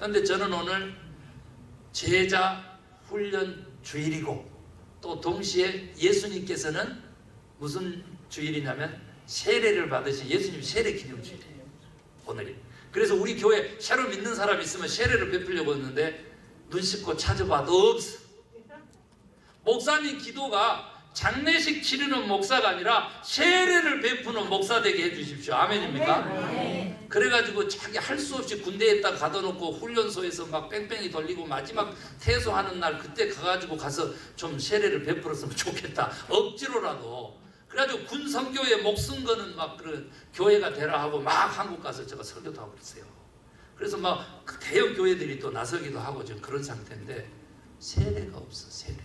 그런데 저는 오늘 제자 훈련 주일이고 또 동시에 예수님께서는 무슨 주일이냐면 세례를 받으신 예수님 세례 기념 주일이에요. 오늘이. 그래서 우리 교회 새로 믿는 사람 있으면 세례를 베풀려고 했는데 눈 씻고 찾아봐도 없어. 목사님 기도가 장례식 치르는 목사가 아니라 세례를 베푸는 목사 되게 해주십시오. 아멘입니까? 그래가지고 자기 할 수 없이 군대에다 가둬놓고 훈련소에서 막 뺑뺑이 돌리고 마지막 퇴소하는 날 그때 가가지고 가서 좀 세례를 베풀었으면 좋겠다. 억지로라도. 그래가지고 군 선교에 목숨 거는 막 그런 교회가 되라 하고 막 한국 가서 제가 설교도 하고 그랬어요. 그래서 막 대형 교회들이 또 나서기도 하고 지금 그런 상태인데 세례가 없어. 세례.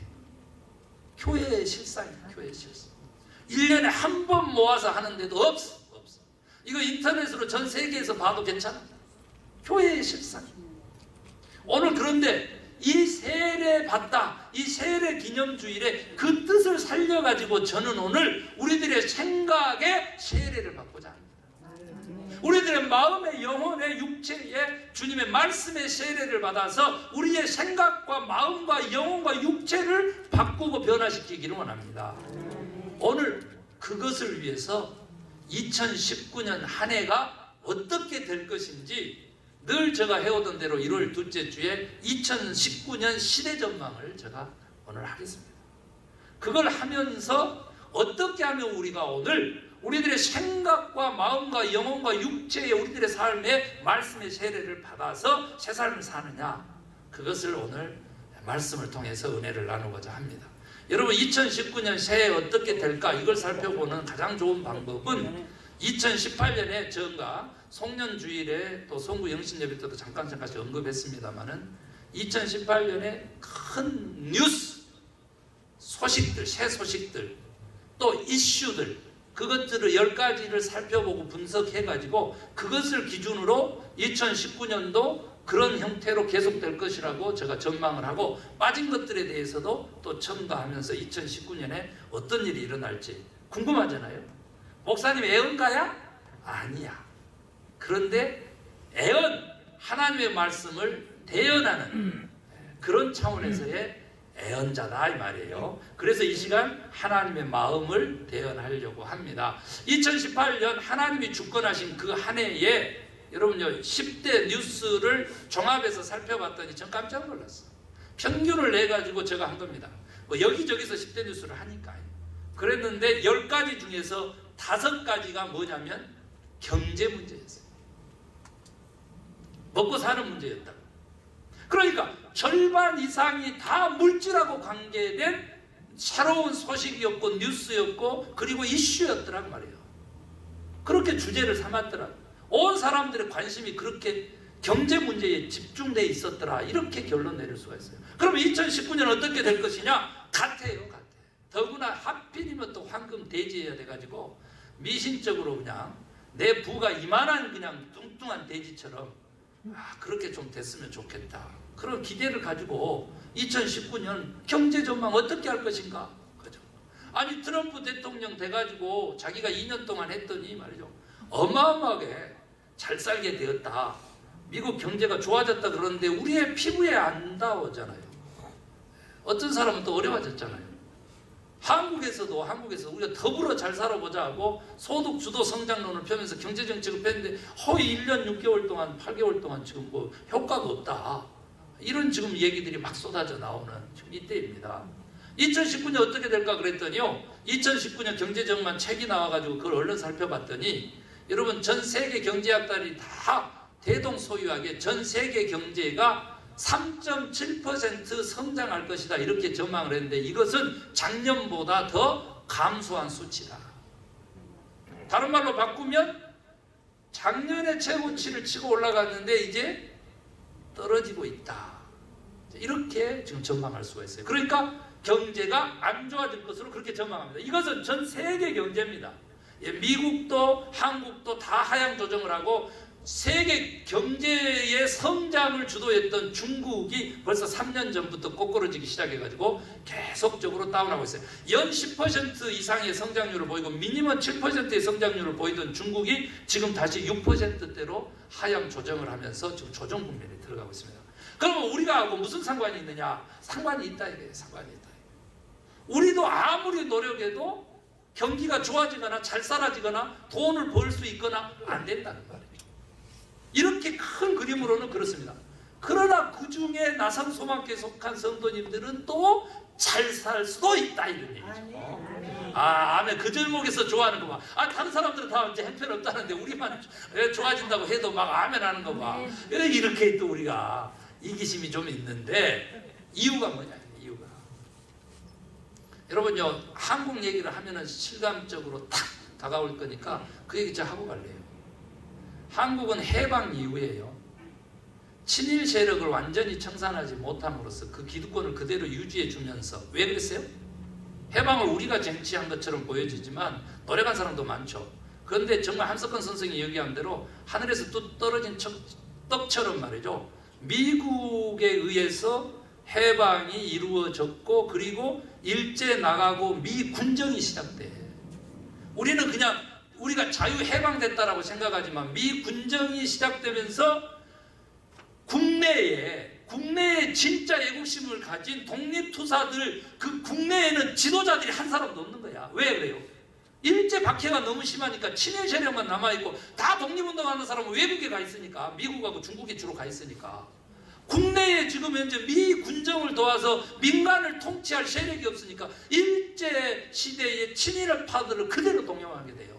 교회의 실상이야. 교회의 실상. 1년에 한 번 모아서 하는데도 없어. 이거 인터넷으로 전 세계에서 봐도 괜찮아. 교회의 실상. 오늘 그런데 이 세례 받다, 이 세례 기념주일에 그 뜻을 살려가지고 저는 오늘 우리들의 생각에 세례를 받고자 합니다. 우리들의 마음의 영혼의 육체에 주님의 말씀의 세례를 받아서 우리의 생각과 마음과 영혼과 육체를 바꾸고 변화시키기를 원합니다. 오늘 그것을 위해서 2019년 한 해가 어떻게 될 것인지 늘 제가 해오던 대로 1월 둘째 주에 2019년 시대 전망을 제가 오늘 하겠습니다. 그걸 하면서 어떻게 하면 우리가 오늘 우리들의 생각과 마음과 영혼과 육체의 우리들의 삶에 말씀의 세례를 받아서 새 삶을 사느냐, 그것을 오늘 말씀을 통해서 은혜를 나누고자 합니다. 여러분 2019년 새해 어떻게 될까 이걸 살펴보는 가장 좋은 방법은 2018년에 저가 송년주일에 또 송구 영신예배 때도 잠깐씩 언급했습니다마는 2018년에 큰 뉴스 소식들, 새 소식들 또 이슈들 그것들을 10가지를 살펴보고 분석해가지고 그것을 기준으로 2019년도 그런 형태로 계속될 것이라고 제가 전망을 하고 빠진 것들에 대해서도 또 첨가하면서 2019년에 어떤 일이 일어날지 궁금하잖아요. 목사님 애언가야? 아니야. 그런데 애언, 하나님의 말씀을 대언하는 그런 차원에서의 애언자다 이 말이에요. 그래서 이 시간 하나님의 마음을 대언하려고 합니다. 2018년 하나님이 주권하신 그 한 해에 여러분요 10대 뉴스를 종합해서 살펴봤더니 전 깜짝 놀랐어요. 평균을 내가지고 제가 한 겁니다. 뭐 여기저기서 10대 뉴스를 하니까요. 그랬는데 10가지 중에서 5가지가 뭐냐면 경제 문제였어요. 먹고 사는 문제였다고. 그러니까 절반 이상이 다 물질하고 관계된 새로운 소식이었고 뉴스였고 그리고 이슈였더란 말이에요. 그렇게 주제를 삼았더라. 온 사람들의 관심이 그렇게 경제 문제에 집중되어 있었더라. 이렇게 결론 내릴 수가 있어요. 그러면 2019년 어떻게 될 것이냐? 같아요. 더구나 하필이면 또 황금 돼지해야 돼가지고 미신적으로 그냥 내 부가 이만한 그냥 뚱뚱한 돼지처럼 그렇게 좀 됐으면 좋겠다. 그런 기대를 가지고 2019년 경제 전망 어떻게 할 것인가? 그죠? 아니 트럼프 대통령 돼가지고 자기가 2년 동안 했더니 말이죠. 어마어마하게 잘 살게 되었다. 미국 경제가 좋아졌다 그러는데 우리의 피부에 안 닿아오잖아요. 어떤 사람은 또 어려워졌잖아요. 한국에서 우리가 더불어 잘 살아보자 하고 소득 주도 성장론을 펴면서 경제정책을 폈는데 허위 1년 6개월 동안 8개월 동안 지금 뭐 효과가 없다. 이런 지금 얘기들이 막 쏟아져 나오는 지금 이때입니다. 2019년 어떻게 될까 그랬더니요. 2019년 경제전망 책이 나와가지고 그걸 얼른 살펴봤더니 여러분 전 세계 경제학자들이 다 대동소이하게 전 세계 경제가 3.7% 성장할 것이다 이렇게 전망을 했는데 이것은 작년보다 더 감소한 수치다. 다른 말로 바꾸면 작년에 최고치를 치고 올라갔는데 이제 떨어지고 있다. 이렇게 지금 전망할 수가 있어요. 그러니까 경제가 안 좋아질 것으로 그렇게 전망합니다. 이것은 전 세계 경제입니다. 미국도 한국도 다 하향 조정을 하고 세계 경제의 성장을 주도했던 중국이 벌써 3년 전부터 꼬꾸러지기 시작해가지고 계속적으로 다운하고 있어요. 연 10% 이상의 성장률을 보이고 미니멈 7%의 성장률을 보이던 중국이 지금 다시 6%대로 하향 조정을 하면서 지금 조정 국면에 들어가고 있습니다. 그러면 우리가 하고 무슨 상관이 있느냐? 상관이 있다 이거예요. 상관이 있다. 우리도 아무리 노력해도 경기가 좋아지거나 잘 살아지거나 돈을 벌 수 있거나 안 된다는 말이에요. 이렇게 큰 그림으로는 그렇습니다. 그러나 그 중에 나상소망교에 속한 성도님들은 또 잘 살 수도 있다 이런 얘기죠. 아멘. 그 절목에서 좋아하는 거 봐. 다른 사람들은 다 이제 형편없다는데 우리만 좋아진다고 해도 막 아멘 하는 거 봐. 이렇게 또 우리가 이기심이 좀 있는데 이유가 뭐냐? 이유가 여러분요, 한국 얘기를 하면은 실감적으로 탁 다가올 거니까 그 얘기 좀 하고 갈래요. 한국은 해방 이후에요, 친일 세력을 완전히 청산하지 못함으로써 그 기득권을 그대로 유지해 주면서, 왜 그랬어요? 해방을 우리가 쟁취한 것처럼 보여지지만 노력한 사람도 많죠. 그런데 정말 한석헌 선생이 얘기한 대로 하늘에서 뚝 떨어진 떡처럼 말이죠, 미국에 의해서 해방이 이루어졌고 그리고 일제 나가고 미 군정이 시작돼. 우리는 그냥 우리가 자유 해방됐다라고 생각하지만 미 군정이 시작되면서 국내에 진짜 애국심을 가진 독립투사들, 그 국내에는 지도자들이 한 사람도 없는 거야. 왜 그래요? 일제 박해가 너무 심하니까 친일 세력만 남아있고 다 독립운동하는 사람은 외국에 가 있으니까, 미국하고 중국에 주로 가 있으니까 국내에 지금 현재 미 군정을 도와서 민간을 통치할 세력이 없으니까 일제 시대의 친일파들을 그대로 동영하게 돼요.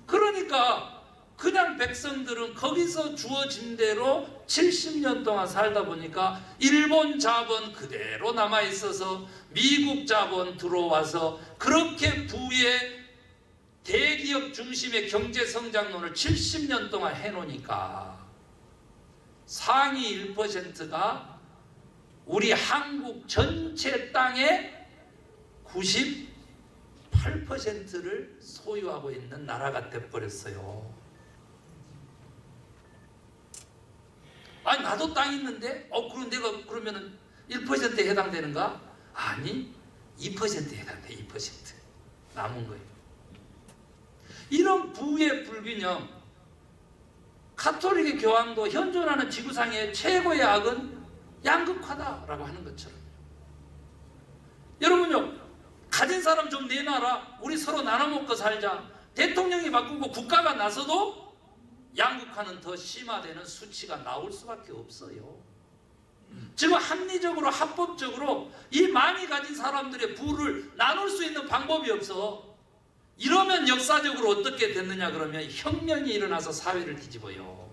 그러니까 그냥 백성들은 거기서 주어진 대로 70년 동안 살다 보니까 일본 자본 그대로 남아있어서 미국 자본 들어와서 그렇게 부의 대기업 중심의 경제성장론을 70년 동안 해놓으니까 상위 1%가 우리 한국 전체 땅의 98%를 소유하고 있는 나라가 돼버렸어요. 나도 땅 있는데 그럼 내가 그러면은 1%에 해당되는가? 아니, 2%에 해당돼. 2% 남은 거예요. 이런 부의 불균형, 가톨릭의 교황도 현존하는 지구상의 최고의 악은 양극화다라고 하는 것처럼, 여러분요, 가진 사람 좀 내놔라, 우리 서로 나눠 먹고 살자, 대통령이 바꾸고 국가가 나서도 양극화는 더 심화되는 수치가 나올 수밖에 없어요. 지금 합리적으로 합법적으로 이 많이 가진 사람들의 부를 나눌 수 있는 방법이 없어. 이러면 역사적으로 어떻게 됐느냐 그러면 혁명이 일어나서 사회를 뒤집어요.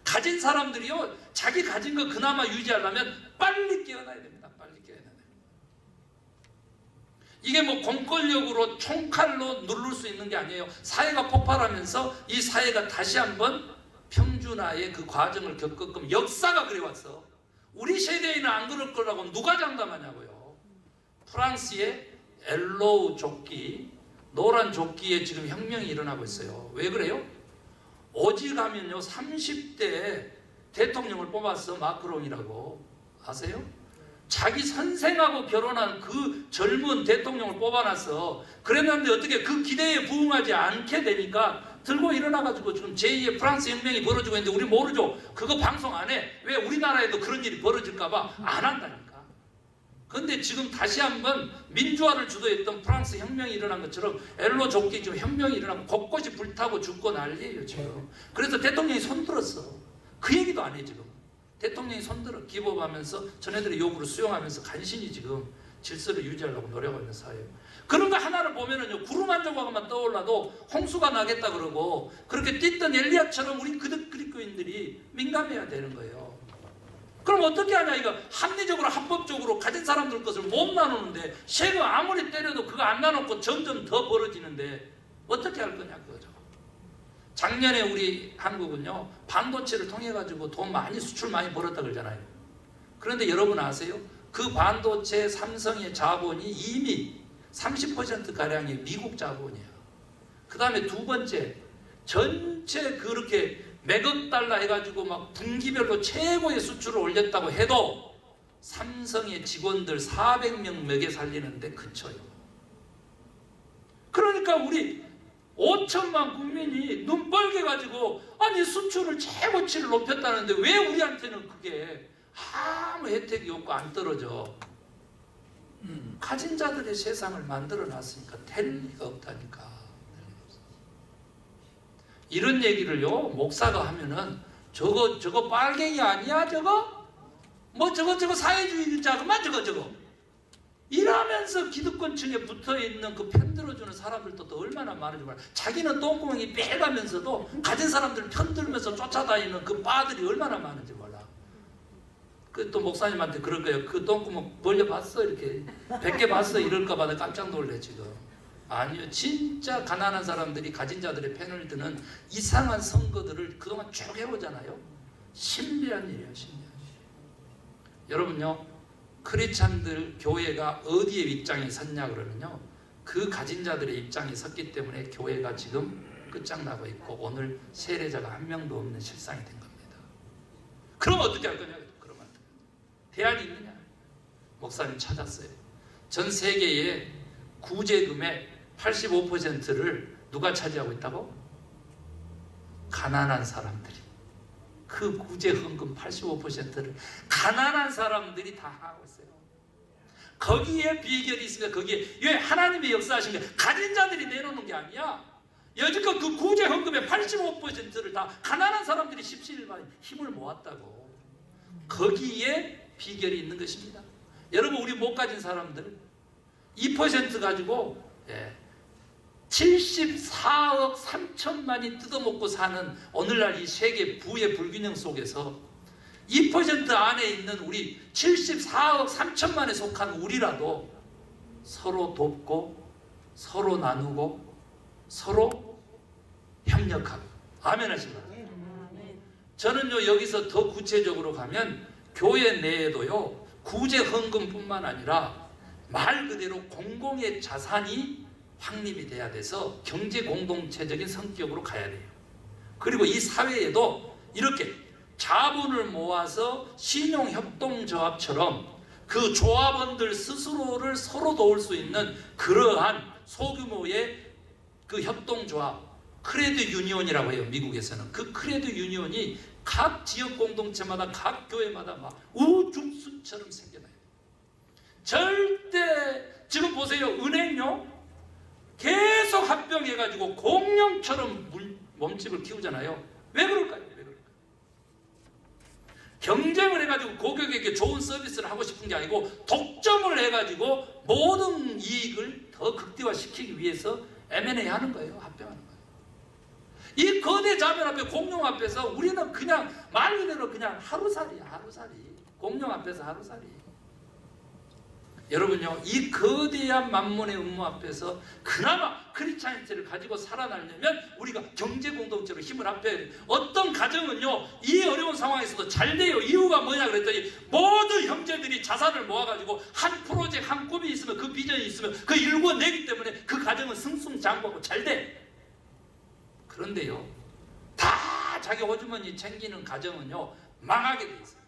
가진 사람들이요, 자기 가진 거 그나마 유지하려면 빨리 깨어나야 됩니다. 빨리 깨어나야 됩니다. 이게 뭐 공권력으로 총칼로 누를 수 있는 게 아니에요. 사회가 폭발하면서 이 사회가 다시 한번 평준화의 그 과정을 겪게끔 역사가 그래왔어. 우리 세대에는 안 그럴 거라고 누가 장담하냐고요. 프랑스의 엘로우 조끼, 노란 조끼에 지금 혁명이 일어나고 있어요. 왜 그래요? 오직하면요 30대 대통령을 뽑았어. 마크롱이라고 아세요? 자기 선생하고 결혼한 그 젊은 대통령을 뽑아놨어. 그랬는데 어떻게 그 기대에 부응하지 않게 되니까 들고 일어나가지고 지금 제2의 프랑스 혁명이 벌어지고 있는데 우리 모르죠? 그거 방송 안 해. 왜? 우리나라에도 그런 일이 벌어질까봐 안 한다니까. 그런데 지금 다시 한번 민주화를 주도했던 프랑스 혁명이 일어난 것처럼 엘로 조끼 지금 혁명이 일어나고 곳곳이 불타고 죽고 난리예요 지금. 그래서 대통령이 손들었어. 그 얘기도 안 해 지금. 대통령이 손들어 기법하면서 전해들의 요구를 수용하면서 간신히 지금 질서를 유지하려고 노력하고 있는 사회예요. 그런 거 하나를 보면은요, 구름 한 조각만 떠올라도 홍수가 나겠다 그러고, 그렇게 뛰던 엘리야처럼 우리 그리스도인들이 민감해야 되는 거예요. 그럼 어떻게 하냐? 이거 합리적으로 합법적으로 가진 사람들 것을 못 나누는데, 세금 아무리 때려도 그거 안 나눠고 점점 더 벌어지는데 어떻게 할 거냐 그거죠. 작년에 우리 한국은요, 반도체를 통해 가지고 돈 많이 수출 많이 벌었다 그러잖아요. 그런데 여러분 아세요? 그 반도체 삼성의 자본이 이미 30%가량이 미국 자본이야. 그 다음에 두 번째, 전 전체 그렇게 매각 달러 해가지고 막 분기별로 최고의 수출을 올렸다고 해도 삼성의 직원들 400명 먹여 살리는데 그쳐요. 그러니까 우리 5천만 국민이 눈 빨개가지고 아니 수출을 최고치를 높였다는데 왜 우리한테는 그게 아무 혜택이 없고 안 떨어져. 가진 자들의 세상을 만들어 놨으니까 될 리가 없다니까. 이런 얘기를요 목사가 하면은 저거 빨갱이 아니야 저거? 뭐 저거 사회주의자구만 저거 이러면서 기득권층에 붙어있는 그 편들어주는 사람들도 또 얼마나 많은지 몰라. 자기는 똥구멍이 빼가면서도 가진 사람들 편들면서 쫓아다니는 그 바들이 얼마나 많은지 몰라. 그 또 목사님한테 그럴 거예요. 그 똥구멍 벌려봤어 이렇게 100개 봤어 이럴까봐 내가 깜짝 놀래 지금. 아니요, 진짜 가난한 사람들이 가진 자들의 편을 드는 이상한 선거들을 그동안 쭉 해보잖아요. 신비한 일이에요, 신비한 일. 여러분요, 크리스찬들 교회가 어디에 입장에 섰냐 그러면요, 그 가진 자들의 입장에 섰기 때문에 교회가 지금 끝장나고 있고 오늘 세례자가 한 명도 없는 실상이 된 겁니다. 그럼 어떻게 할 거냐? 그러면 대안이 있느냐? 목사님 찾았어요. 전 세계의 구제금의 85%를 누가 차지하고 있다고? 가난한 사람들이. 그 구제 헌금 85%를 가난한 사람들이 다 하고 있어요. 거기에 비결이 있습니다. 거기에 왜 하나님의 역사하신 게 가진 자들이 내놓는 게 아니야. 여지껏 그 구제 헌금의 85%를 다 가난한 사람들이 십시일반 힘을 모았다고. 거기에 비결이 있는 것입니다. 여러분, 우리 못 가진 사람들 2% 가지고 74억 3천만이 뜯어먹고 사는 오늘날 이 세계 부의 불균형 속에서 2% 안에 있는 우리 74억 3천만에 속한 우리라도 서로 돕고 서로 나누고 서로 협력하고. 아멘 하시면 저는요 여기서 더 구체적으로 가면 교회 내에도요 구제 헌금뿐만 아니라 말 그대로 공공의 자산이 확립이 돼야 돼서 경제 공동체적인 성격으로 가야 돼요. 그리고 이 사회에도 이렇게 자본을 모아서 신용협동조합처럼 그 조합원들 스스로를 서로 도울 수 있는 그러한 소규모의 그 협동조합, 크레드 유니온이라고 해요. 미국에서는 그 크레드 유니온이 각 지역 공동체마다 각 교회마다 막 우중순처럼 생겨나요. 절대 지금 보세요. 은행요 계속 합병해가지고 공룡처럼 몸집을 키우잖아요. 왜 그럴까요? 왜 그럴까요? 경쟁을 해가지고 고객에게 좋은 서비스를 하고 싶은 게 아니고 독점을 해가지고 모든 이익을 더 극대화시키기 위해서 M&A 하는 거예요. 합병하는 거예요. 이 거대 자본 앞에 공룡 앞에서 우리는 그냥 말 그대로 그냥 하루살이야. 하루살이. 공룡 앞에서 하루살이. 여러분요, 이 거대한 만몬의 음모 앞에서 그나마 크리스찬리티를 가지고 살아나려면 우리가 경제 공동체로 힘을 합해야 돼요. 어떤 가정은요 이 어려운 상황에서도 잘 돼요. 이유가 뭐냐 그랬더니 모든 형제들이 자산을 모아가지고 한 프로젝트, 한 꿈이 있으면, 그 비전이 있으면 그 일궈내기 때문에 그 가정은 승승장구하고 잘 돼. 그런데요 다 자기 호주머니 챙기는 가정은요 망하게 돼 있어요.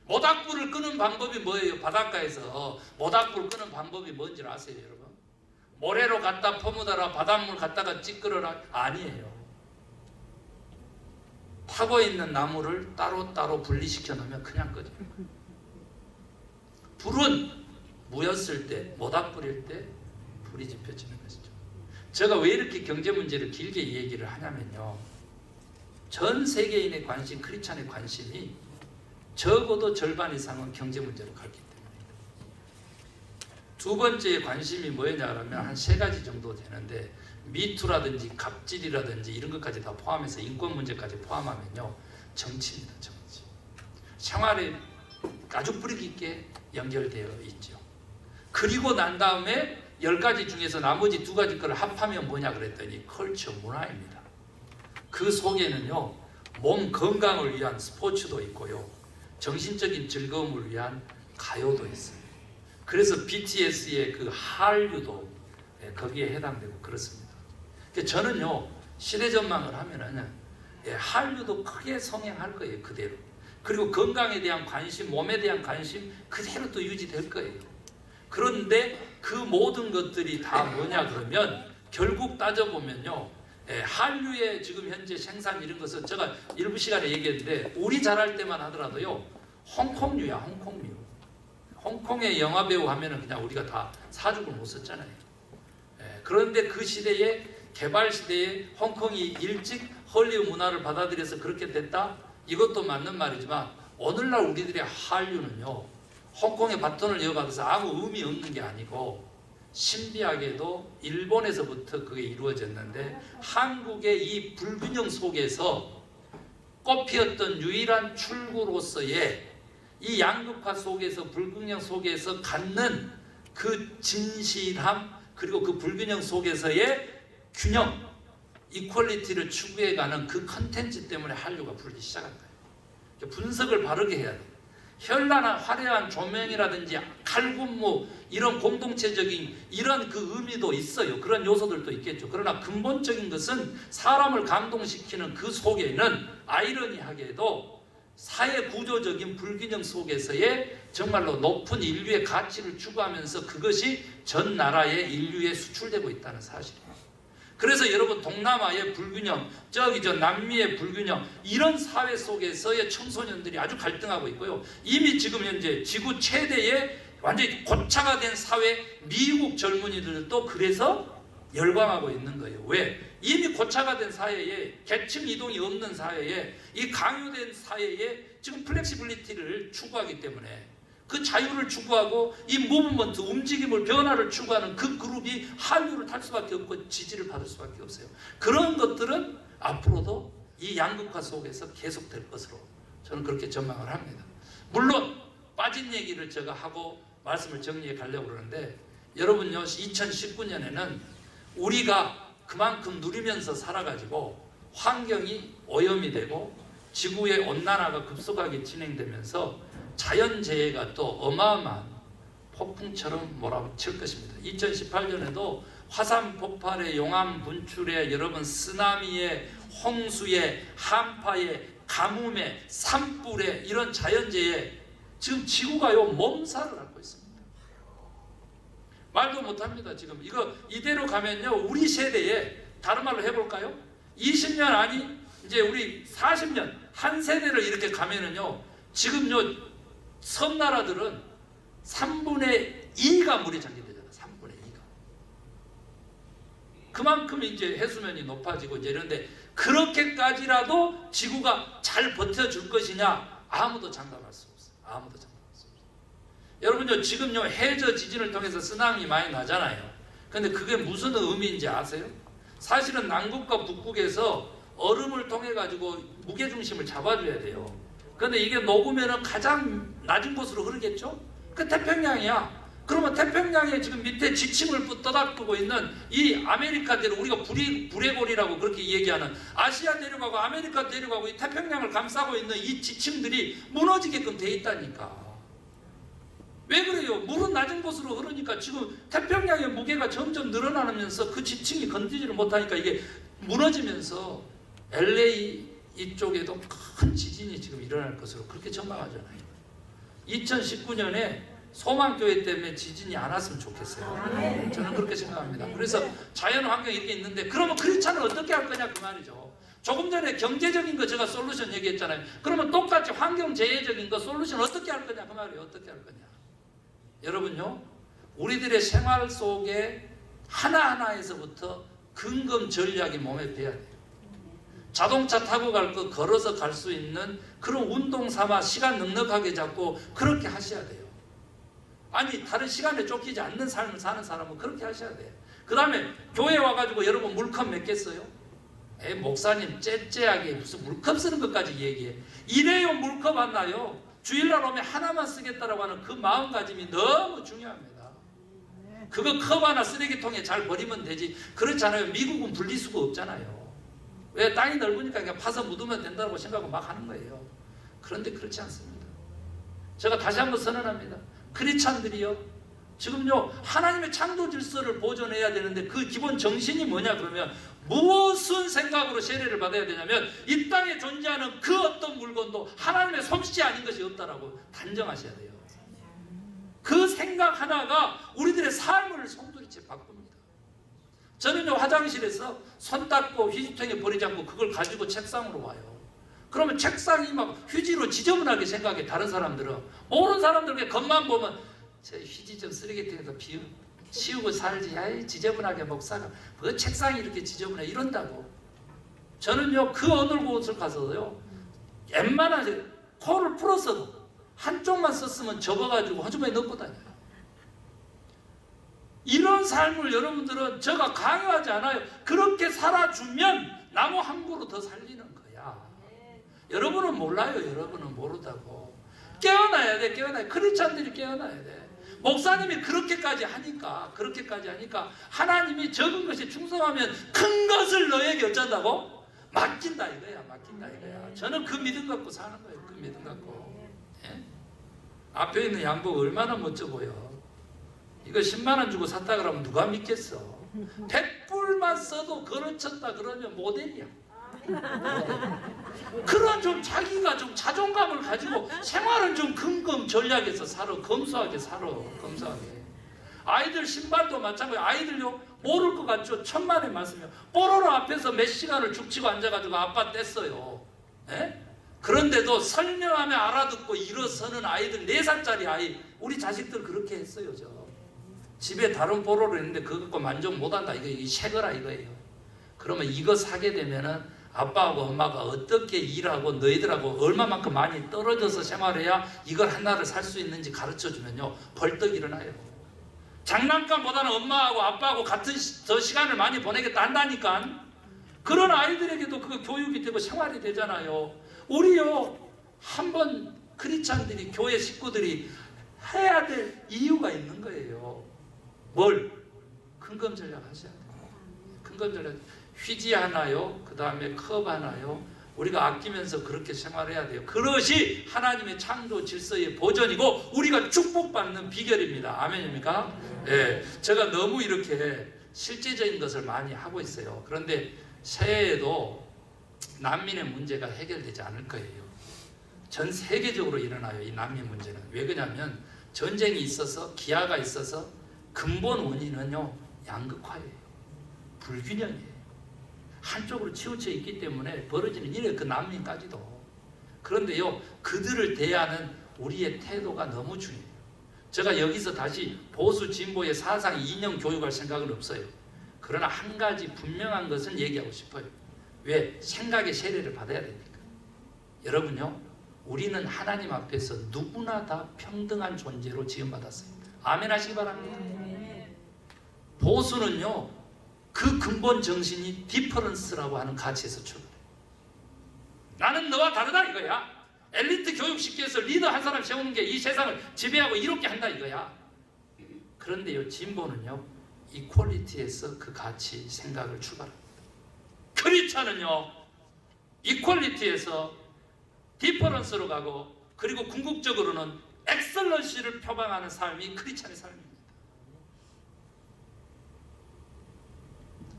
모닥불을 끄는 방법이 뭐예요? 바닷가에서 모닥불 끄는 방법이 뭔지 아세요, 여러분? 모래로 갖다 퍼묻어라, 바닷물 갖다가 찌끄러라. 아니에요. 타고 있는 나무를 따로따로 분리시켜 놓으면 그냥 꺼져요. 불은 무였을 때, 모닥불일 때 불이 지펴지는 것이죠. 제가 왜 이렇게 경제 문제를 길게 얘기를 하냐면요, 전 세계인의 관심, 크리스찬의 관심이 적어도 절반 이상은 경제 문제로 갔기 때문입니다. 두 번째 관심이 뭐였냐 그러면 한 세 가지 정도 되는데, 미투라든지 갑질이라든지 이런 것까지 다 포함해서 인권 문제까지 포함하면요 정치입니다. 정치. 생활에 아주 뿌리 깊게 연결되어 있죠. 그리고 난 다음에 10가지 중에서 나머지 2가지 거를 합하면 뭐냐 그랬더니 컬처, 문화입니다. 그 속에는요 몸 건강을 위한 스포츠도 있고요, 정신적인 즐거움을 위한 가요도 있어요. 그래서 BTS의 그 한류도 거기에 해당되고 그렇습니다. 저는요 시대 전망을 하면은 한류도 크게 성행할 거예요. 그대로. 그리고 건강에 대한 관심, 몸에 대한 관심 그대로 또 유지될 거예요. 그런데 그 모든 것들이 다 뭐냐 그러면 결국 따져보면요, 한류의 지금 현재 생산 이런 것은 제가 일부 시간에 얘기했는데 우리 잘할 때만 하더라도요, 홍콩류야, 홍콩류. 홍콩의 영화배우 하면은 그냥 우리가 다 사죽을 못 썼잖아요. 그런데 그 시대에, 개발 시대에 홍콩이 일찍 헐리우드 문화를 받아들여서 그렇게 됐다? 이것도 맞는 말이지만 오늘날 우리들의 한류는요, 홍콩의 바톤을 이어받아서 아무 의미 없는 게 아니고 신비하게도 일본에서부터 그게 이루어졌는데 한국의 이 불균형 속에서 꽃피었던 유일한 출구로서의 이 양극화 속에서, 불균형 속에서 갖는 그 진실함, 그리고 그 불균형 속에서의 균형, 이퀄리티를 추구해가는 그 컨텐츠 때문에 한류가 불기 시작한 거예요. 분석을 바르게 해야 돼요. 현란한 화려한 조명이라든지 칼군무 이런 공동체적인 이런 그 의미도 있어요. 그런 요소들도 있겠죠. 그러나 근본적인 것은 사람을 감동시키는 그 속에는 아이러니하게도 사회 구조적인 불균형 속에서의 정말로 높은 인류의 가치를 추구하면서 그것이 전 나라의 인류에 수출되고 있다는 사실이에요. 그래서 여러분, 동남아의 불균형, 저기 저 남미의 불균형, 이런 사회 속에서의 청소년들이 아주 갈등하고 있고요. 이미 지금 현재 지구 최대의 완전히 고차가 된 사회, 미국 젊은이들도 그래서 열광하고 있는 거예요. 왜? 이미 고차가 된 사회에, 계층 이동이 없는 사회에, 이 강요된 사회에 지금 플렉시빌리티를 추구하기 때문에, 그 자유를 추구하고 이 무브먼트, 움직임을, 변화를 추구하는 그 그룹이 한류를 탈 수밖에 없고 지지를 받을 수밖에 없어요. 그런 것들은 앞으로도 이 양극화 속에서 계속될 것으로 저는 그렇게 전망을 합니다. 물론 빠진 얘기를 제가 하고 말씀을 정리해 가려고 그러는데, 여러분요, 2019년에는 우리가 그만큼 누리면서 살아가지고 환경이 오염이 되고 지구의 온난화가 급속하게 진행되면서 자연재해가 또 어마어마한 폭풍처럼 몰아칠 것입니다. 2018년에도 화산 폭발에, 용암 분출에, 여러분 쓰나미에, 홍수에, 한파에, 가뭄에, 산불에, 이런 자연재해, 지금 지구가요 몸살을 앓고 있습니다. 말도 못합니다. 지금 이거 이대로 가면요, 우리 세대에, 다른 말로 해볼까요? 20년 아니 이제 우리 40년 한 세대를 이렇게 가면은요, 지금요 섬나라들은 3분의 2가 물에 잠기되잖아. 3분의 2가. 그만큼 이제 해수면이 높아지고 이제 이런데, 그렇게까지라도 지구가 잘 버텨줄 것이냐? 아무도 장담할 수 없어요. 아무도 장담할 수 없어요. 여러분요, 지금요 해저 지진을 통해서 쓰나미 많이 나잖아요. 근데 그게 무슨 의미인지 아세요? 사실은 남극과 북극에서 얼음을 통해 가지고 무게중심을 잡아줘야 돼요. 근데 이게 녹으면은 가장 낮은 곳으로 흐르겠죠? 그 태평양이야. 그러면 태평양에 지금 밑에 지층을 떠닥두고 있는 이 아메리카 대륙, 우리가 브레골이라고 그렇게 얘기하는 아시아 대륙하고 아메리카 대륙하고 이 태평양을 감싸고 있는 이 지층들이 무너지게끔 돼 있다니까. 왜 그래요? 물은 낮은 곳으로 흐르니까 지금 태평양의 무게가 점점 늘어나면서 그 지층이 건드지를 못하니까 이게 무너지면서 LA 이쪽에도 큰 지진이 지금 일어날 것으로 그렇게 전망하잖아요. 2019년에 소망교회 때문에 지진이 안 왔으면 좋겠어요. 저는 그렇게 생각합니다. 그래서 자연환경이 이렇게 있는데, 그러면 크리스찬은 어떻게 할 거냐 그 말이죠. 조금 전에 경제적인 거 제가 솔루션 얘기했잖아요. 그러면 똑같이 환경재해적인 거 솔루션 어떻게 할 거냐 그 말이에요. 어떻게 할 거냐. 여러분요, 우리들의 생활 속에 하나하나에서부터 근검 전략이 몸에 배야 돼요. 자동차 타고 갈 거 걸어서 갈 수 있는 그런 운동 삼아 시간 넉넉하게 잡고 그렇게 하셔야 돼요. 아니, 다른 시간에 쫓기지 않는 삶을 사는 사람은 그렇게 하셔야 돼요. 그 다음에 교회 와가지고 여러분 물컵 맺겠어요? 목사님 째째하게 무슨 물컵 쓰는 것까지 얘기해. 이래요 물컵 안 나요? 주일날 오면 하나만 쓰겠다라고 하는 그 마음가짐이 너무 중요합니다. 그거 컵 하나 쓰레기통에 잘 버리면 되지. 그렇잖아요. 미국은 분리수거 없잖아요. 왜? 땅이 넓으니까 그냥 파서 묻으면 된다고 생각하고 막 하는 거예요. 그런데 그렇지 않습니다. 제가 다시 한번 선언합니다. 크리스찬들이요, 지금요 하나님의 창조 질서를 보존해야 되는데 그 기본 정신이 뭐냐 그러면 무슨 생각으로 세례를 받아야 되냐면 이 땅에 존재하는 그 어떤 물건도 하나님의 솜씨 아닌 것이 없다라고 단정하셔야 돼요. 그 생각 하나가 우리들의 삶을 송두리째 바꿉니다. 저는요 화장실에서 손 닦고 휴지통에 버리지 않고 그걸 가지고 책상으로 와요. 그러면 책상이 막 휴지로 지저분하게 생각해. 다른 사람들은 모르는 사람들 겉만 보면 저 휴지 좀 쓰레기통에서 치우고 살지. 아이 지저분하게 목사가 그 책상이 이렇게 지저분해 이런다고. 저는요 그 어느 곳을 가서요 웬만한 코를 풀었어도 한쪽만 썼으면 접어가지고 허주머니에 넣고 다녀요. 이런 삶을 여러분들은 제가 강요하지 않아요. 그렇게 살아주면 나무 한 그루 더 살리는 거야. 여러분은 몰라요. 여러분은 모르다고. 깨어나야 돼. 깨어나야 돼. 크리스찬들이 깨어나야 돼. 목사님이 그렇게까지 하니까 하나님이 적은 것에 충성하면 큰 것을 너에게 어쩐다고? 맡긴다 이거야. 맡긴다 이거야. 저는 그 믿음 갖고 사는 거예요. 그 믿음 갖고. 예? 앞에 있는 양복 얼마나 멋져 보여. 이거 10만 원 주고 샀다 그러면 누가 믿겠어. 100불만 써도 걸어쳤다 그러면 모델이야. 그런 좀 자기가 좀 자존감을 가지고 생활은 좀 금금 전략해서 살아. 검소하게 살아. 검소하게. 아이들 신발도 마찬가지. 아이들요 모를 것 같죠. 천만의 말씀이요. 뽀로로 앞에서 몇 시간을 죽치고 앉아가지고 아빠 뗐어요. 에? 그런데도 설명하며 알아듣고 일어서는 아이들 4살짜리 아이. 우리 자식들 그렇게 했어요. 저 집에 다른 뽀로로 있는데 그거 갖고 만족 못한다. 이거 새거라 이거예요. 그러면 이거 사게 되면은 아빠하고 엄마가 어떻게 일하고 너희들하고 얼마만큼 많이 떨어져서 생활해야 이걸 하나를 살 수 있는지 가르쳐주면요 벌떡 일어나요. 장난감보다는 엄마하고 아빠하고 같은 더 시간을 많이 보내겠다 한다니까. 그런 아이들에게도 그 교육이 되고 생활이 되잖아요. 우리요 한번 크리스찬들이 교회 식구들이 해야 될 이유가 있는 거예요. 뭘? 큰검 전략 하셔야 돼요. 큰검 전략. 휴지 하나요. 그 다음에 컵 하나요. 우리가 아끼면서 그렇게 생활해야 돼요. 그것이 하나님의 창조 질서의 보존이고 우리가 축복받는 비결입니다. 아멘입니까? 네. 제가 너무 이렇게 실제적인 것을 많이 하고 있어요. 그런데 새해에도 난민의 문제가 해결되지 않을 거예요. 전 세계적으로 일어나요. 이 난민 문제는. 왜 그러냐면 전쟁이 있어서 기아가 있어서 근본 원인은요 양극화예요. 불균형이에요. 한쪽으로 치우쳐 있기 때문에 벌어지는 일에 그 난민까지도. 그런데요 그들을 대하는 우리의 태도가 너무 중요해요. 제가 여기서 다시 보수 진보의 사상 이념 교육할 생각은 없어요. 그러나 한 가지 분명한 것은 얘기하고 싶어요. 왜? 생각의 세례를 받아야 되니까. 여러분요 우리는 하나님 앞에서 누구나 다 평등한 존재로 지음받았어요. 아멘 하시기 바랍니다. 보수는요 그 근본 정신이 디퍼런스라고 하는 가치에서 출발해요. 나는 너와 다르다 이거야. 엘리트 교육시키기 위해서 리더 한 사람 세우는 게 이 세상을 지배하고 이롭게 한다 이거야. 그런데요 진보는요 이퀄리티에서 그 가치 생각을 출발합니다. 크리스찬은요 이퀄리티에서 디퍼런스로 가고 그리고 궁극적으로는 엑셀런시를 표방하는 삶이 크리스찬의 삶입니다.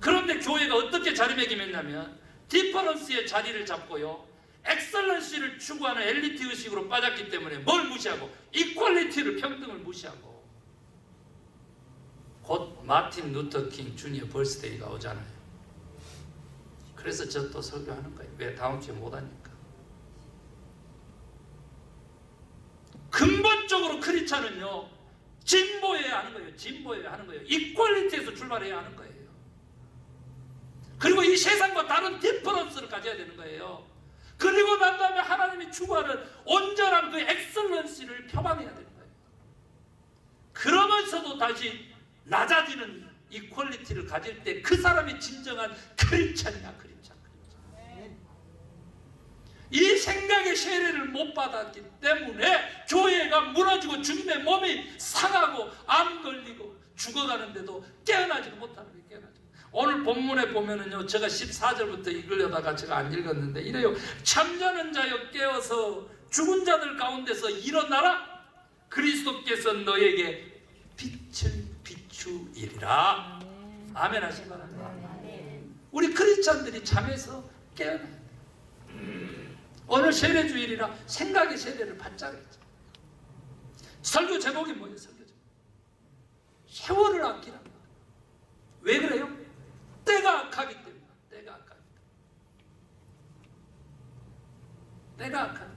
그런데 교회가 어떻게 자리매김했냐면 디퍼런스의 자리를 잡고요 엑셀런시를 추구하는 엘리트 의식으로 빠졌기 때문에 뭘 무시하고 이퀄리티를 평등을 무시하고 곧 마틴 루터 킹 주니어 벌스데이가 오잖아요. 그래서 저 또 설교하는 거예요. 왜? 다음 주에 못하니까. 근본적으로 크리스찬은요 진보해야 하는 거예요. 진보해야 하는 거예요. 이퀄리티에서 출발해야 하는 거예요. 그리고 이 세상과 다른 디퍼런스를 가져야 되는 거예요. 그리고 난 다음에 하나님이 추구하는 온전한 그 엑셀런시를 표방해야 되는 거예요. 그러면서도 다시 낮아지는 이퀄리티를 가질 때 그 사람이 진정한 크리스찬이야. 크리스찬. 이 생각의 세례를 못 받았기 때문에 교회가 무너지고 주님의 몸이 상하고 암 걸리고 죽어가는데도 깨어나지도 못하는 게 깨어나죠. 오늘 본문에 보면은요 제가 14절부터 읽으려다가 제가 안 읽었는데 이래요. 잠자는 자여 깨어서 죽은 자들 가운데서 일어나라. 그리스도께서 너에게 빛을 비추이리라. 아멘 하시기 바랍니다. 우리 크리스찬들이 잠에서 깨어나야 돼. 오늘 세례주일이라 생각의 세례를 받자 그랬죠. 설교 제목이 뭐예요? 설교 제목. 세월을 아끼라. 왜 그래요? 때가 악하기 때문에. 때가 악하기 때문에. 때가 악하기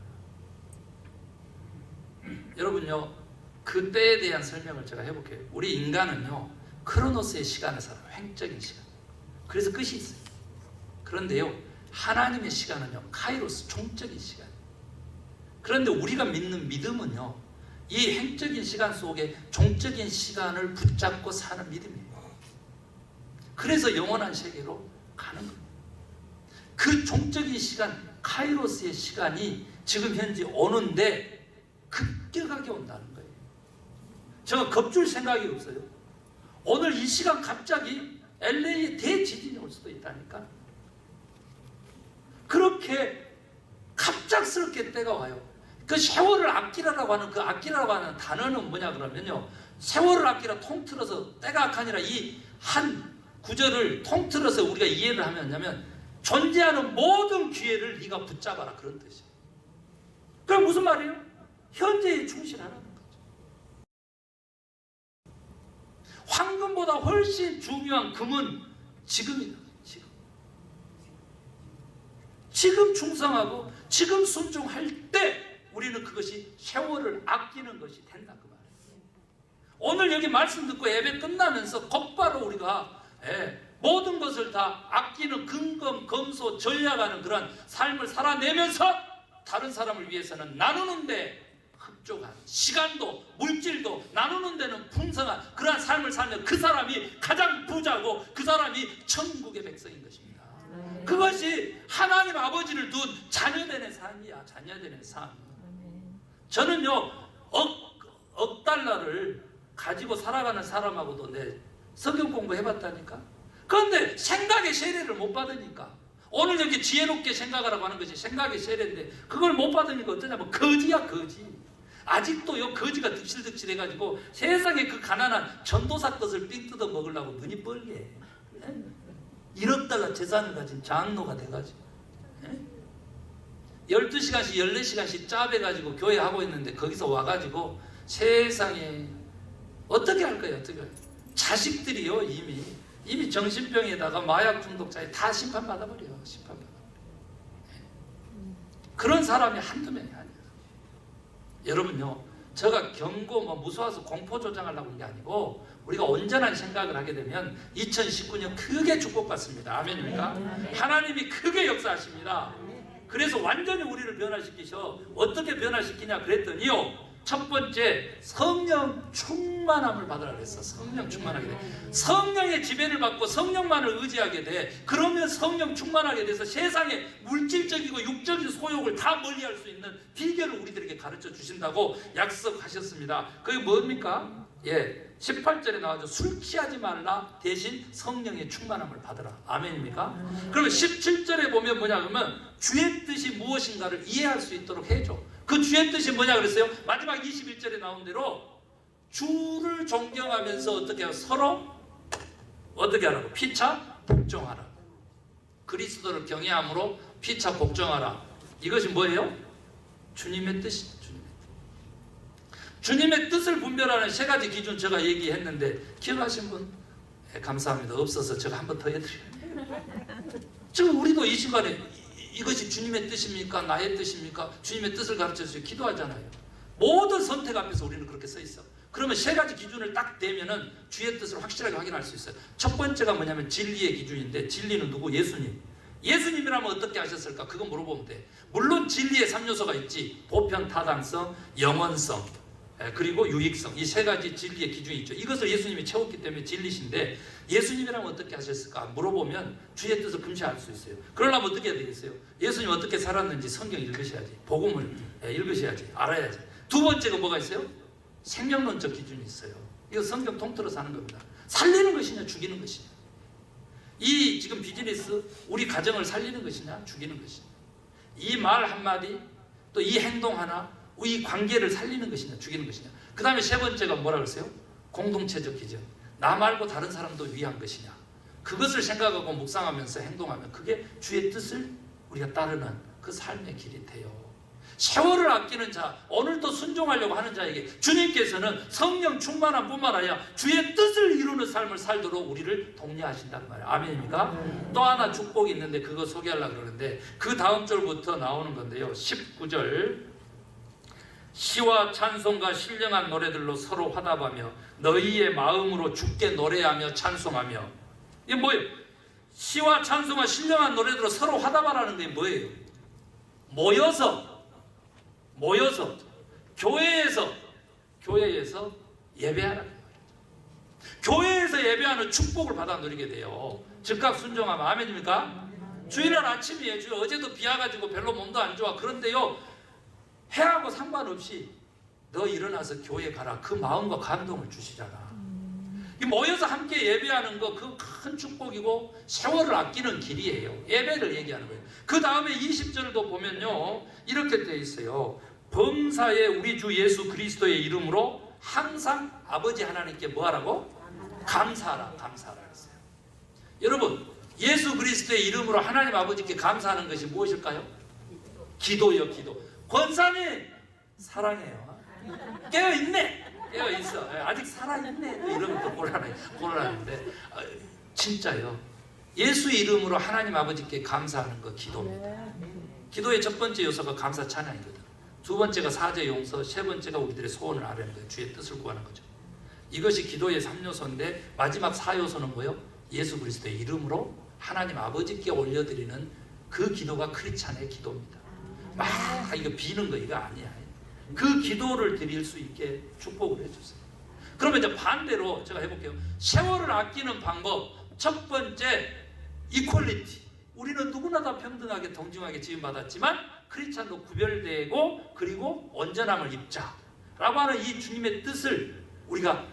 때문에. 여러분요, 그 때에 대한 설명을 제가 해볼게요. 우리 인간은요, 크로노스의 시간을 살아요. 횡적인 시간. 그래서 끝이 있어요. 그런데요, 하나님의 시간은요, 카이로스, 총적인 시간. 그런데 우리가 믿는 믿음은요, 이 횡적인 시간 속에 종적인 시간을 붙잡고 사는 믿음이에요. 그래서 영원한 세계로 가는 거예요. 그 종적인 시간, 카이로스의 시간이 지금 현재 오는데 급격하게 온다는 거예요. 제가 겁줄 생각이 없어요. 오늘 이 시간 갑자기 LA에 대지진이 올 수도 있다니까. 그렇게 갑작스럽게 때가 와요. 그 세월을 아끼라고 하는 그 아끼라고 하는 단어는 뭐냐 그러면요, 세월을 아끼라 통틀어서 때가 악하니라 이 한 구절을 통틀어서 우리가 이해를 하면 존재하는 모든 기회를 네가 붙잡아라, 그런 뜻이에요. 그럼 무슨 말이에요? 현재에 충실하라는 거죠. 황금보다 훨씬 중요한 금은 지금이다. 지금 충성하고 지금 순종할 때 우리는 그것이 세월을 아끼는 것이 된다, 그 말이에요. 오늘 여기 말씀 듣고 예배 끝나면서 곧바로 우리가 모든 것을 다 아끼는 근검, 검소, 전략하는 그런 삶을 살아내면서 다른 사람을 위해서는 나누는데 흡족한 시간도 물질도 나누는 데는 풍성한 그러한 삶을 살면 그 사람이 가장 부자고 그 사람이 천국의 백성인 것입니다. 그것이 하나님 아버지를 둔 자녀되는 삶이야. 자녀되는 삶. 저는요, 억 달러를 가지고 살아가는 사람하고도 내 성경 공부해봤다니까. 그런데 생각의 세례를 못 받으니까, 오늘 여기 지혜롭게 생각하라고 하는 것이 생각의 세례인데 그걸 못 받으니까 어떠냐면 거지야, 거지. 아직도 요 거지가 득실득실 해가지고 세상에 그 가난한 전도사 것을 삥 뜯어 먹으려고 눈이 뻘게 1억 달러 재산을 가진 장로가 돼가지고 12시간씩 14시간씩 짜배가지고 교회 하고 있는데 거기서 와가지고 세상에 어떻게 할 거예요? 어떻게 할 거예요? 자식들이요, 이미 정신병에다가 마약 중독자에 다 심판받아버려요. 심판받아버려요. 그런 사람이 한두 명이 아니에요. 여러분요, 제가 경고 무서워서 공포 조장하려고 하는 게 아니고 우리가 온전한 생각을 하게 되면 2019년 크게 축복받습니다. 아멘입니까? 하나님이 크게 역사하십니다. 그래서 완전히 우리를 변화시키셔. 어떻게 변화시키냐 그랬더니요, 첫 번째 성령 충만함을 받으라 그랬어. 성령 충만하게 돼. 성령의 지배를 받고 성령만을 의지하게 돼. 그러면 성령 충만하게 돼서 세상의 물질적이고 육적인 소욕을 다 멀리할 수 있는 비결을 우리들에게 가르쳐 주신다고 약속하셨습니다. 그게 뭡니까? 18절에 나와서 술 취하지 말라, 대신 성령의 충만함을 받으라. 아멘입니까? 그러면 17절에 보면 뭐냐 그러면 주의 뜻이 무엇인가를 이해할 수 있도록 해줘. 그 주의 뜻이 뭐냐 그랬어요? 마지막 21절에 나온 대로 주를 존경하면서 어떻게 해요? 서로 어떻게 하라고? 피차 복종하라. 그리스도를 경외함으로 피차 복종하라. 이것이 뭐예요? 주님의 뜻이죠. 주님의 뜻을 분별하는 세 가지 기준 제가 얘기했는데 기억하신 분? 감사합니다. 없어서 제가 한 번 더 해드려요. 지금 우리도 이 시간에 이것이 주님의 뜻입니까? 나의 뜻입니까? 주님의 뜻을 가르쳐주세요. 기도하잖아요. 모든 선택 앞에서 우리는 그렇게 써 있어. 그러면 세 가지 기준을 딱 대면은 주의 뜻을 확실하게 확인할 수 있어요. 첫 번째가 뭐냐면 진리의 기준인데, 진리는 누구? 예수님. 예수님이라면 어떻게 하셨을까? 그거 물어보면 돼. 물론 진리의 3요소가 있지. 보편, 타당성, 영원성, 그리고 유익성. 이 세 가지 진리의 기준이 있죠. 이것을 예수님이 채웠기 때문에 진리신데, 예수님이라면 어떻게 하셨을까? 물어보면 주의 뜻을 금시 알 수 있어요. 그러려면 어떻게 해야 되겠어요? 예수님 어떻게 살았는지 성경 읽으셔야지. 복음을 읽으셔야지. 알아야지. 두 번째가 뭐가 있어요? 생명론적 기준이 있어요. 이거 성경 통틀어서 하는 겁니다. 살리는 것이냐 죽이는 것이냐. 이 지금 비즈니스, 우리 가정을 살리는 것이냐 죽이는 것이냐. 이 말 한마디, 또 이 행동 하나, 이 관계를 살리는 것이냐 죽이는 것이냐. 그 다음에 세 번째가 뭐라 그랬어요? 공동체적 기준. 나 말고 다른 사람도 위한 것이냐. 그것을 생각하고 묵상하면서 행동하면 그게 주의 뜻을 우리가 따르는 그 삶의 길이 돼요. 세월을 아끼는 자, 오늘도 순종하려고 하는 자에게 주님께서는 성령 충만한 뿐만 아니라 주의 뜻을 이루는 삶을 살도록 우리를 독려하신단 말이에요. 아멘입니까? 또 하나 축복이 있는데 그거 소개하려고 그러는데 그 다음 절부터 나오는 건데요. 19절 시와 찬송과 신령한 노래들로 서로 화답하며 너희의 마음으로 주께 노래하며 찬송하며. 이게 뭐예요? 시와 찬송과 신령한 노래들로 서로 화답하라는 게 뭐예요? 모여서 교회에서 예배하라는 거예요. 교회에서 예배하는 축복을 받아 누리게 돼요. 즉각 순종하면. 아멘입니까? 주일날 아침이에요. 주일 어제도 비 와가지고 별로 몸도 안 좋아. 그런데요, 해하고 상관없이 너 일어나서 교회 가라. 그 마음과 감동을 주시잖아. 이 모여서 함께 예배하는 거 그 큰 축복이고 세월을 아끼는 길이에요. 예배를 얘기하는 거예요. 그 다음에 20절도 보면요, 이렇게 되어 있어요. 범사에 우리 주 예수 그리스도의 이름으로 항상 아버지 하나님께 뭐하라고? 감사하라. 감사하라 했어요. 여러분, 예수 그리스도의 이름으로 하나님 아버지께 감사하는 것이 무엇일까요? 기도요, 기도. 권사님 사랑해요. 깨어있네. 깨어있어. 아직 살아있네. 이러면 또 곤란한데 진짜요. 예수 이름으로 하나님 아버지께 감사하는 거 기도입니다. 기도의 첫 번째 요소가 감사 찬양이거든. 두 번째가 사죄 용서, 세 번째가 우리들의 소원을 아뢰는 거예요. 주의 뜻을 구하는 거죠. 이것이 기도의 3요소인데 마지막 4요소는 뭐예요? 예수 그리스도의 이름으로 하나님 아버지께 올려드리는 그 기도가 크리스찬의 기도입니다. 막 이거 비는 거 이거 아니야. 그 기도를 드릴 수 있게 축복을 해주세요. 그러면 이제 반대로 제가 해볼게요. 세월을 아끼는 방법. 첫 번째, 이퀄리티. 우리는 누구나 다 평등하게 동등하게 지음받았지만 크리스찬도 구별되고 그리고 온전함을 입자라고 하는 이 주님의 뜻을 우리가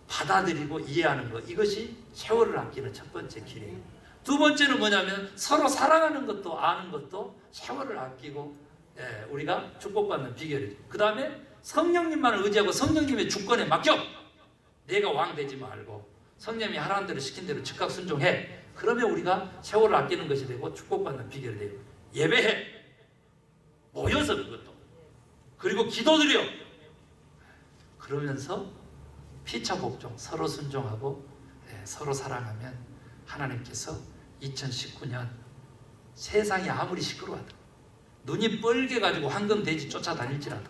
받아들이고 이해하는 것. 이것이 세월을 아끼는 첫 번째 길이에요. 두 번째는 뭐냐면 서로 사랑하는 것도 아는 것도 세월을 아끼고 우리가 축복받는 비결이죠. 그 다음에 성령님만을 의지하고 성령님의 주권에 맡겨. 내가 왕 되지 말고 성령님이 하라는 대로 시킨 대로 즉각 순종해. 그러면 우리가 세월을 아끼는 것이 되고 축복받는 비결이 돼요. 예배해. 모여서 그것도. 그리고 기도드려. 그러면서 피차복종 서로 순종하고 서로 사랑하면 하나님께서 2019년 세상이 아무리 시끄러워도 눈이 뻘게 가지고 황금 돼지 쫓아다닐지라도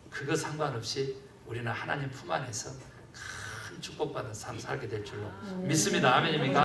그거 상관없이 우리는 하나님 품 안에서 큰 축복받은 삶 살게 될 줄로 믿습니다. 아멘입니까?